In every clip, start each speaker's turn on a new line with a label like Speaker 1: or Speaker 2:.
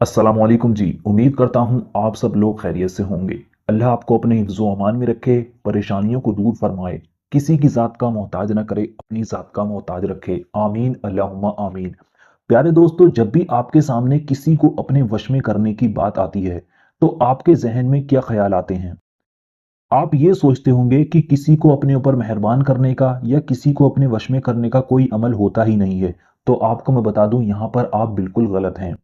Speaker 1: अस्सलाम वालेकुम जी। उम्मीद करता हूँ आप सब लोग खैरियत से होंगे। अल्लाह आपको अपने हिफ्ज़-ओ अमान में रखे, परेशानियों को दूर फरमाए, किसी की ज़ात का मोहताज ना करे, अपनी ज़ात का मोहताज रखे। आमीन अल्लाहुम्मा आमीन। प्यारे दोस्तों, जब भी आपके सामने किसी को अपने वश में करने की बात आती है, तो आपके ज़हन में क्या ख़्याल आते हैं? आप ये सोचते होंगे कि किसी को अपने ऊपर मेहरबान करने का या किसी को अपने वश में करने का कोई अमल होता ही नहीं है। तो आपको मैं बता दूँ, यहाँ पर आप बिल्कुल गलत हैं।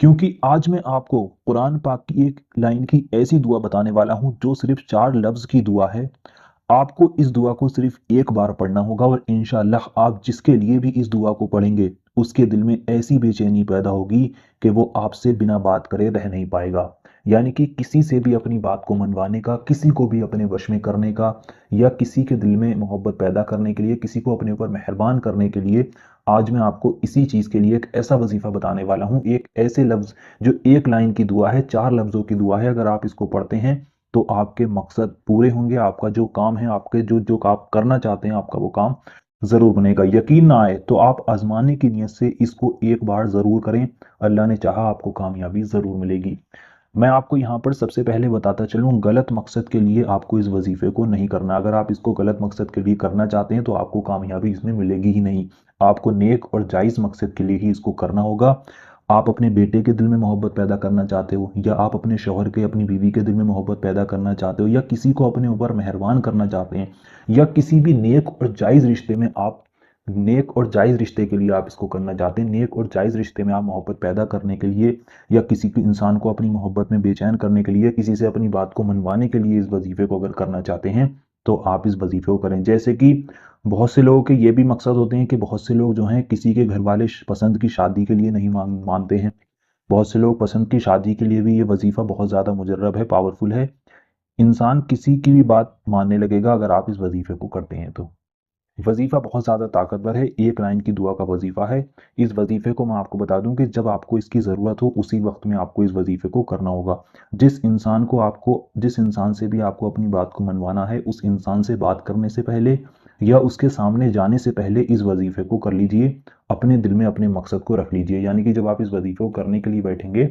Speaker 1: क्योंकि आज मैं आपको कुरान पाक की एक लाइन की ऐसी दुआ बताने वाला हूँ जो सिर्फ 4 लफ्ज़ की दुआ है। आपको इस दुआ को सिर्फ एक बार पढ़ना होगा और इंशाअल्लाह आप जिसके लिए भी इस दुआ को पढ़ेंगे, उसके दिल में ऐसी बेचैनी पैदा होगी कि वो आपसे बिना बात करे रह नहीं पाएगा। यानी कि किसी से भी अपनी बात को मनवाने का, किसी को भी अपने वश में करने का या किसी के दिल में मोहब्बत पैदा करने के लिए, किसी को अपने ऊपर मेहरबान करने के लिए आज मैं आपको इसी चीज़ के लिए एक ऐसा वजीफ़ा बताने वाला हूँ, एक ऐसे लफ्ज़ जो एक लाइन की दुआ है, 4 लफ्ज़ों की दुआ है। अगर आप इसको पढ़ते हैं, तो आपके मकसद पूरे होंगे, आपका जो काम है, आपके जो जो आप करना चाहते हैं, आपका वो काम ज़रूर बनेगा। यकीन ना आए तो आप आज़माने की नीयत से इसको एक बार ज़रूर करें, अल्लाह ने चाहा आपको कामयाबी ज़रूर मिलेगी। मैं आपको यहाँ पर सबसे पहले बताता चलूँ, गलत मकसद के लिए आपको इस वजीफ़े को नहीं करना। अगर आप इसको गलत मकसद के लिए करना चाहते हैं, तो आपको कामयाबी इसमें मिलेगी ही नहीं। आपको नेक और जायज़ मकसद के लिए ही इसको करना होगा। आप अपने बेटे के दिल में मोहब्बत पैदा करना चाहते हो, या आप अपने शौहर के, अपनी बीवी के दिल में मोहब्बत पैदा करना चाहते हो, या किसी को अपने ऊपर मेहरबान करना चाहते हैं, या किसी भी नेक और जायज़ रिश्ते में आप नेक और जायज़ रिश्ते के लिए आप इसको करना चाहते हैं, नेक और जायज़ रिश्ते में आप मोहब्बत पैदा करने के लिए, या किसी भी इंसान को अपनी मोहब्बत में बेचैन करने के लिए, किसी से अपनी बात को मनवाने के लिए इस वजीफ़े को अगर करना चाहते हैं, तो आप इस वजीफ़े को करें। जैसे कि बहुत से लोगों के ये भी मकसद होते हैं कि बहुत से लोग जो हैं किसी के घर वाले पसंद की शादी के लिए नहीं मानते हैं। बहुत से लोग पसंद की शादी के लिए भी ये वजीफ़ा बहुत ज़्यादा मुजर्रब है, पावरफुल है। इंसान किसी की भी बात मानने लगेगा अगर आप इस वजीफ़े को करते हैं तो। वजीफ़ा बहुत ज़्यादा ताकतवर है, एक लाइन की दुआ का वजीफ़ा है। इस वजीफ़े को मैं आपको बता दूं कि जब आपको इसकी ज़रूरत हो, उसी वक्त में आपको इस वजीफ़े को करना होगा। जिस इंसान से भी आपको अपनी बात को मनवाना है, उस इंसान से बात करने से पहले या उसके सामने जाने से पहले इस वजीफ़े को कर लीजिए। अपने दिल में अपने मकसद को रख लीजिए। यानी कि जब आप इस वजीफ़े को करने के लिए बैठेंगे,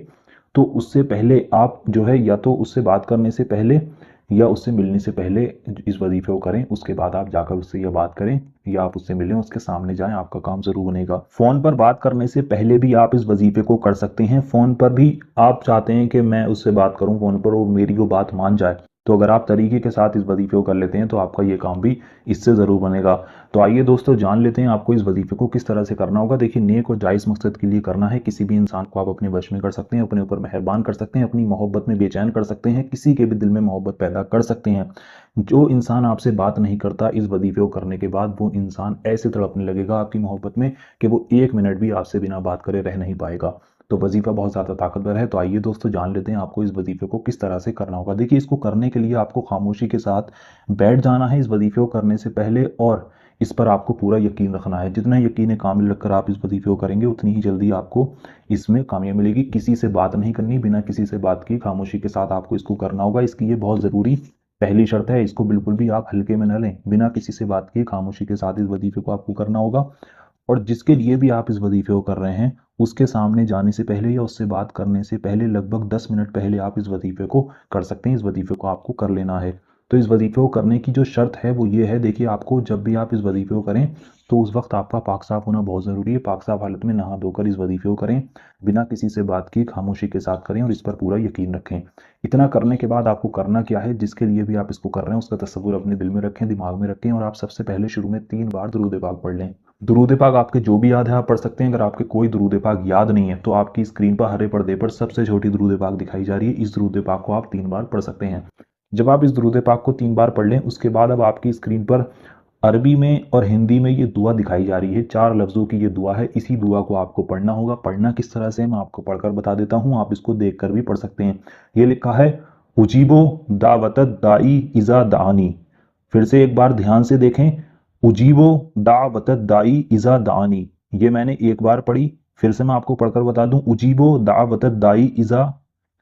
Speaker 1: तो उससे पहले आप जो है, या तो उससे बात करने से पहले या उससे मिलने से पहले इस वजीफे को करें। उसके बाद आप जाकर उससे यह बात करें, या आप उससे मिलें, उसके सामने जाएं, आपका काम जरूर बनेगा। फोन पर बात करने से पहले भी आप इस वजीफे को कर सकते हैं। फोन पर भी आप चाहते हैं कि मैं उससे बात करूं फोन पर और मेरी वो बात मान जाए, तो अगर आप तरीके के साथ इस वजीफे को कर लेते हैं, तो आपका ये काम भी इससे ज़रूर बनेगा। तो आइए दोस्तों, जान लेते हैं आपको इस वजीफे को किस तरह से करना होगा। देखिए, नेक और जायज़ मकसद के लिए करना है। किसी भी इंसान को आप अपने वश में कर सकते हैं, अपने ऊपर मेहरबान कर सकते हैं, अपनी मोहब्बत में बेचैन कर सकते हैं, किसी के भी दिल में मोहब्बत पैदा कर सकते हैं। जो इंसान आपसे बात नहीं करता, इस वजीफे को करने के बाद वो इंसान ऐसे तड़पने लगेगा आपकी मोहब्बत में कि वो एक मिनट भी आपसे बिना बात करे रह नहीं पाएगा। तो वजीफा बहुत ज़्यादा ताकतवर है। तो आइए दोस्तों, जान लेते हैं आपको इस वजीफे को किस तरह से करना होगा। देखिए, इसको करने के लिए आपको खामोशी के साथ बैठ जाना है इस वजीफे को करने से पहले, और इस पर आपको पूरा यकीन रखना है। जितना यकीन कामिल रखकर आप इस वजीफे को करेंगे, उतनी ही जल्दी आपको इसमें कामयाबी मिलेगी। किसी से बात नहीं करनी, बिना किसी से बात की खामोशी के साथ आपको इसको करना होगा। इसकी ये बहुत ज़रूरी पहली शर्त है। इसको बिल्कुल भी आप हल्के में न लें। बिना किसी से बात किए खामोशी के साथ इस वजीफे को आपको करना होगा। और जिसके लिए भी आप इस वजीफे को कर रहे हैं, उसके सामने जाने से पहले या उससे बात करने से पहले लगभग 10 मिनट पहले आप इस वजीफे को कर सकते हैं। इस वजीफे को आपको कर लेना है। तो इस वजीफे को करने की जो शर्त है वो ये है। देखिए, आपको जब भी आप इस वजीफे को करें, तो उस वक्त आपका पाक साफ होना बहुत ज़रूरी है। पाक साफ हालत में नहा धोकर इस वजीफे को करें, बिना किसी से बात की खामोशी के साथ करें, और इस पर पूरा यकीन रखें। इतना करने के बाद आपको करना क्या है, जिसके लिए भी आप इसको कर रहे हैं उसका तस्वुर अपने दिल में रखें, दिमाग में रखें, और आप सबसे पहले शुरू में 3 बार दुरूद पाक पढ़ लें। दुरूद पाक आपके जो भी याद है आप पढ़ सकते हैं। अगर आपके कोई दुरूद पाक याद नहीं है, तो आपकी स्क्रीन पर हरे पर्दे पर सबसे छोटी दुरूद पाक दिखाई जा रही है। इस दुरूद पाक को आप 3 बार पढ़ सकते हैं। जब आप इस दुरूद पाक को 3 बार पढ़ लें, उसके बाद अब आपकी स्क्रीन पर अरबी में और हिंदी में ये दुआ दिखाई जा रही है। 4 लफ्ज़ों की ये दुआ है। इसी दुआ को आपको पढ़ना होगा। पढ़ना किस तरह से, मैं आपको पढ़कर बता देता हूँ, आप इसको देख कर भी पढ़ सकते हैं। ये लिखा है, उजीबो दावतत दाई इज़ा दानी। फिर से एक बार ध्यान से देखें, उजीबो दावतत दाई इज़ा दानी। ये मैंने एक बार पढ़ी, फिर से मैं आपको पढ़कर बता दूं, उजीबो दावतत दाई इज़ा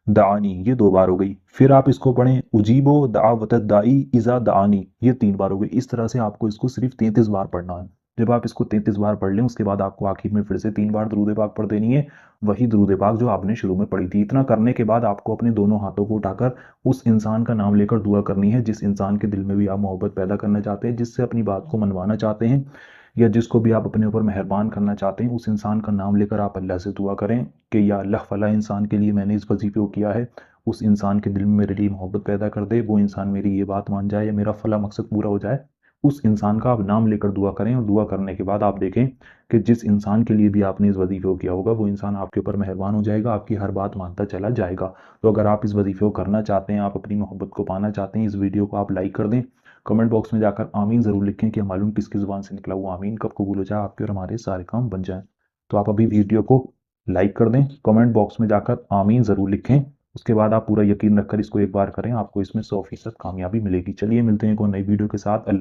Speaker 1: दानी, ये 2 बार हो गई। फिर आप इसको पढ़ें, उजीबो दावतत दाई इज़ा दानी, ये 3 बार हो गई। इस तरह से आपको इसको सिर्फ 33 बार पढ़ना है। जब आप इसको 33 बार पढ़ लें उसके बाद आपको आखिर में फिर से 3 बार दुरूद पाक पढ़ देनी है, वही दुरूद पाक जो आपने शुरू में पढ़ी थी। इतना करने के बाद आपको अपने दोनों हाथों को उठाकर उस इंसान का नाम लेकर दुआ करनी है जिस इंसान के दिल में भी आप मोहब्बत पैदा करना चाहते हैं, जिससे अपनी बात को मनवाना चाहते हैं या जिसको भी आप अपने ऊपर मेहरबान करना चाहते हैं, उस इंसान का नाम लेकर आप अल्लाह से दुआ करें कि या अल्लाह फला इंसान के लिए मैंने इस वजीफे को किया है, उस इंसान के दिल में मेरे लिए मोहब्बत पैदा कर दे, वो इंसान मेरी ये बात मान जाए या मेरा फला मकसद पूरा हो जाए। उस इंसान का आप नाम लेकर दुआ करें और दुआ करने के बाद आप देखें कि जिस इंसान के लिए भी आपने इस वजीफे को किया होगा वो इंसान आपके ऊपर मेहरबान हो जाएगा, आपकी हर बात मानता चला जाएगा। तो अगर आप इस वजीफे को करना चाहते हैं, आप अपनी मोहब्बत को पाना चाहते हैं, इस वीडियो को आप लाइक कर दें, कमेंट बॉक्स में जाकर आमीन ज़रूर लिखें कि मालूम किसकी ज़ुबान से निकला हुआ आमीन कब कबूल हो जाए, आपके और हमारे सारे काम बन जाएं। तो आप अभी वीडियो को लाइक कर दें, कमेंट बॉक्स में जाकर आमीन ज़रूर लिखें, उसके बाद आप पूरा यकीन रखकर इसको एक बार करें, आपको इसमें 100% कामयाबी मिलेगी। चलिए मिलते हैं एक और नई वीडियो के साथ।